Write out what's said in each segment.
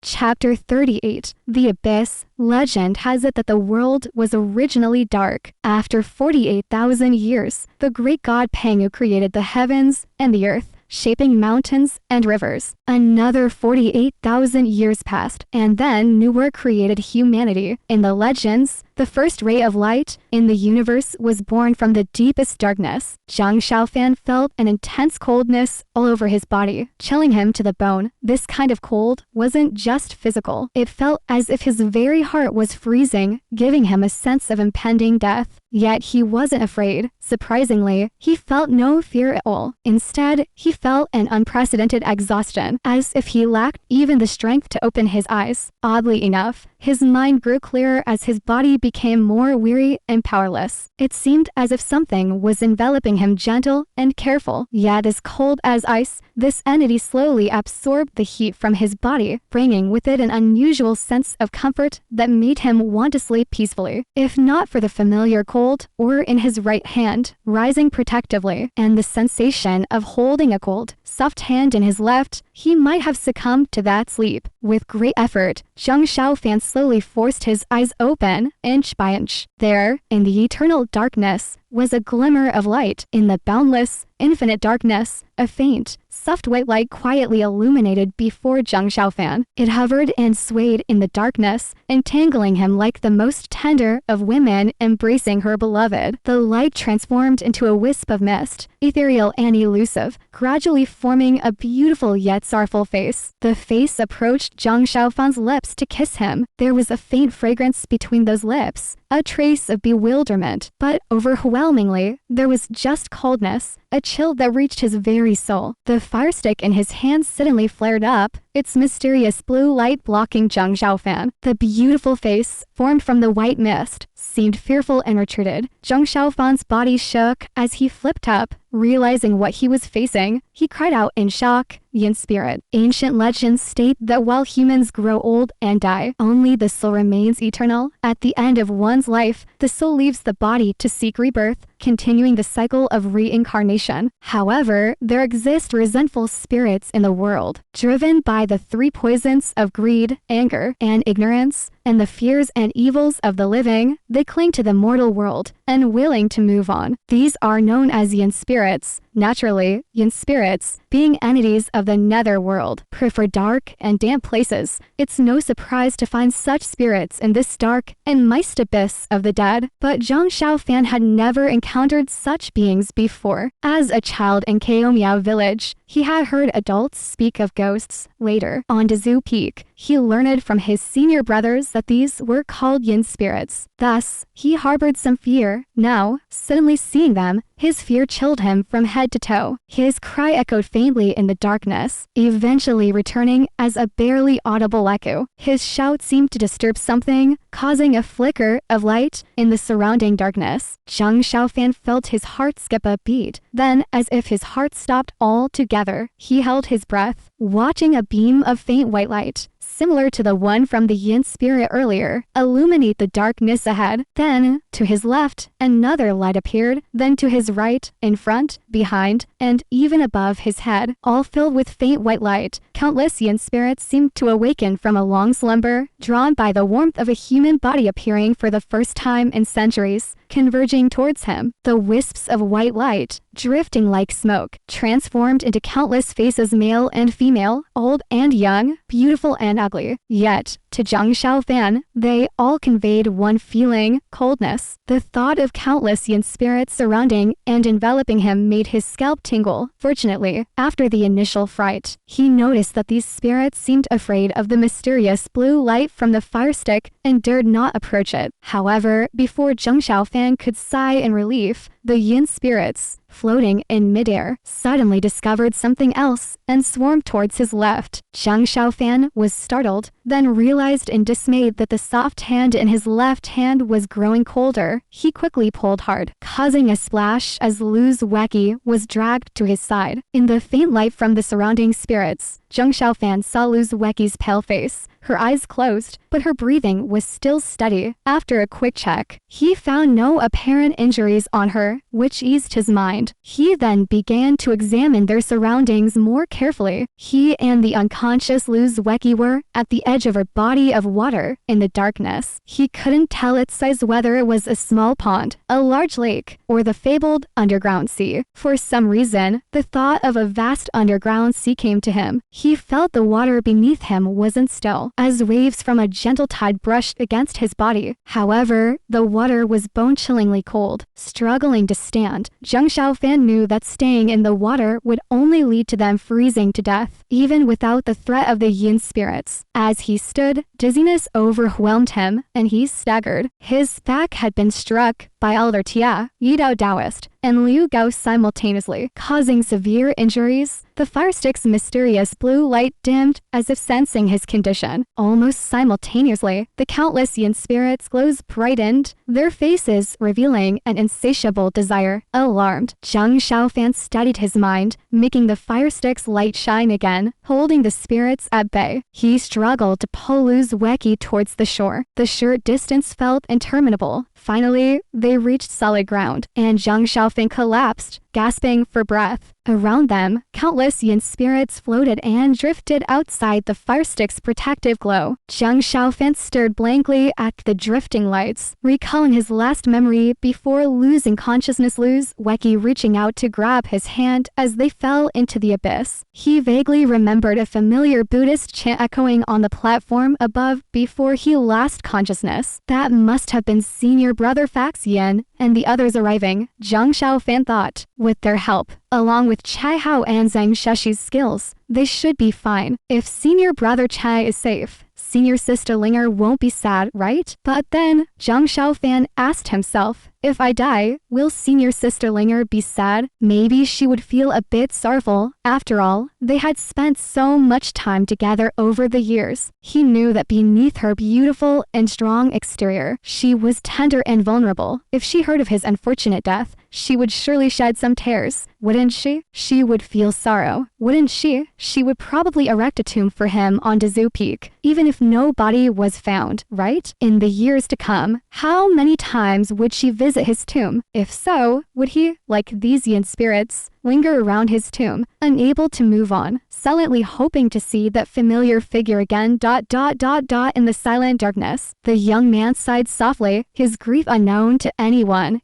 Chapter 38. The Abyss. Legend has it that the world was originally dark. After 48,000 years, the great god Pangu created the heavens and the earth, shaping mountains and rivers. Another 48,000 years passed, and then Nuwa created humanity. In the legends, the first ray of light in the universe was born from the deepest darkness. Zhang Xiaofan felt an intense coldness all over his body, chilling him to the bone. This kind of cold wasn't just physical. It felt as if his very heart was freezing, giving him a sense of impending death. Yet he wasn't afraid. Surprisingly, he felt no fear at all. Instead, he felt an unprecedented exhaustion, as if he lacked even the strength to open his eyes. Oddly enough, his mind grew clearer as his body became more weary and powerless. It seemed as if something was enveloping him, gentle and careful, yet as cold as ice. This entity slowly absorbed the heat from his body, bringing with it an unusual sense of comfort that made him want to sleep peacefully. If not for the familiar cold, or in his right hand, rising protectively, and the sensation of holding a cold, soft hand in his left, he might have succumbed to that sleep. With great effort, Zhang Xiaofan slowly forced his eyes open, inch by inch. There, in the eternal darkness, was a glimmer of light. In the boundless, infinite darkness, a faint, soft white light quietly illuminated before Zhang Xiaofan. It hovered and swayed in the darkness, entangling him like the most tender of women embracing her beloved. The light transformed into a wisp of mist, ethereal and elusive, gradually forming a beautiful yet sorrowful face. The face approached Zhang Xiaofan's lips to kiss him. There was a faint fragrance between those lips, a trace of bewilderment, but overwhelmingly, there was just coldness, a chill that reached his very soul. The fire stick in his hand suddenly flared up, its mysterious blue light blocking Zhang Xiaofan. The beautiful face, formed from the white mist, seemed fearful and retreated. Zhang Xiaofan's body shook as he flipped up. Realizing what he was facing, he cried out in shock, "Yin spirit." Ancient legends state that while humans grow old and die, only the soul remains eternal. At the end of one's life, the soul leaves the body to seek rebirth, continuing the cycle of reincarnation. However, there exist resentful spirits in the world, driven by the three poisons of greed, anger, and ignorance, and the fears and evils of the living. They cling to the mortal world, unwilling to move on. These are known as yin spirits. Naturally, yin spirits, being entities of the nether world, prefer dark and damp places. It's no surprise to find such spirits in this dark and moist abyss of the dead. But Zhang Xiaofan had never encountered such beings before. As a child in Kaomiao village, he had heard adults speak of ghosts. Later, on Zhu Peak, he learned from his senior brothers that these were called yin spirits. Thus, he harbored some fear. Now, suddenly seeing them, his fear chilled him from head to toe. His cry echoed faintly in the darkness, eventually returning as a barely audible echo. His shout seemed to disturb something, causing a flicker of light in the surrounding darkness. Zhang Xiaofan felt his heart skip a beat. Then, as if his heart stopped altogether, he held his breath, watching a beam of faint white light, similar to the one from the yin spirit earlier, illuminate the darkness ahead. Then, to his left, another light appeared, then to his right, in front, behind, and even above his head, all filled with faint white light. Countless yin spirits seemed to awaken from a long slumber, drawn by the warmth of a human body appearing for the first time in centuries, converging towards him. The wisps of white light, drifting like smoke, transformed into countless faces, male and female, old and young, beautiful and ugly. Yet, to Zhang Xiaofan, they all conveyed one feeling: coldness. The thought of countless yin spirits surrounding and enveloping him made his scalp tingle. Fortunately, after the initial fright, he noticed that these spirits seemed afraid of the mysterious blue light from the fire stick and dared not approach it. However, before Zhang Xiaofan could sigh in relief, the yin spirits, floating in midair, suddenly discovered something else and swarmed towards his left. Zhang Xiaofan was startled, then realized in dismay that the soft hand in his left hand was growing colder. He quickly pulled hard, causing a splash as Lu Zuweki was dragged to his side. In the faint light from the surrounding spirits, Zhang Xiaofan saw Lu Zuweki's pale face, her eyes closed, but her breathing was still steady. After a quick check, he found no apparent injuries on her, which eased his mind. He then began to examine their surroundings more carefully. He and the unconscious Lu Zueki were at the edge of a body of water in the darkness. He couldn't tell its size, whether it was a small pond, a large lake, or the fabled underground sea. For some reason, the thought of a vast underground sea came to him. He felt the water beneath him wasn't still, as waves from a gentle tide brushed against his body. However, the water was bone-chillingly cold. Struggling to stand, Zhang Xiaofan knew that staying in the water would only lead to them freezing to death, even without the threat of the yin spirits. As he stood, dizziness overwhelmed him, and he staggered. His back had been struck by Elder Tia, Yidao Taoist, and Liu Gao simultaneously, causing severe injuries. The fire stick's mysterious blue light dimmed, as if sensing his condition. Almost simultaneously, the countless yin spirits' glows brightened, their faces revealing an insatiable desire. Alarmed, Zhang Xiaofan steadied his mind, making the fire stick's light shine again, holding the spirits at bay. He struggled to pull Lu Zueki towards the shore. The short distance felt interminable. Finally, they reached solid ground, and Zhang Xiaofan collapsed, gasping for breath. Around them, countless yin spirits floated and drifted outside the fire stick's protective glow. Zhang Xiaofan stared blankly at the drifting lights, recalling his last memory before losing consciousness. Lu Zueki reaching out to grab his hand as they fell into the abyss. He vaguely remembered a familiar Buddhist chant echoing on the platform above before he lost consciousness. That must have been Senior Brother Fax Yin and the others arriving, Zhang Xiaofan thought. With their help, along with Chai Hao and Zhang Sheshi's skills, they should be fine. If Senior Brother Chai is safe, Senior Sister Linger won't be sad, right? But then, Zhang Xiaofan asked himself, if I die, will Senior Sister Linger be sad? Maybe she would feel a bit sorrowful. After all, they had spent so much time together over the years. He knew that beneath her beautiful and strong exterior, she was tender and vulnerable. If she heard of his unfortunate death, she would surely shed some tears, wouldn't she? She would feel sorrow, wouldn't she? She would probably erect a tomb for him on Dazhu Peak, even if no body was found, right? In the years to come, how many times would she visit his tomb? If so, would he, like these yin spirits, linger around his tomb, unable to move on, silently hoping to see that familiar figure again. In the silent darkness, the young man sighed softly, his grief unknown to anyone.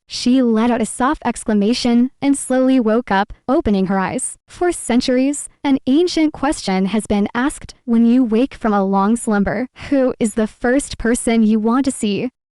She let out a soft exclamation and slowly woke up, opening her eyes. For centuries, an ancient question has been asked when you wake from a long slumber. Who is the first person you want to see?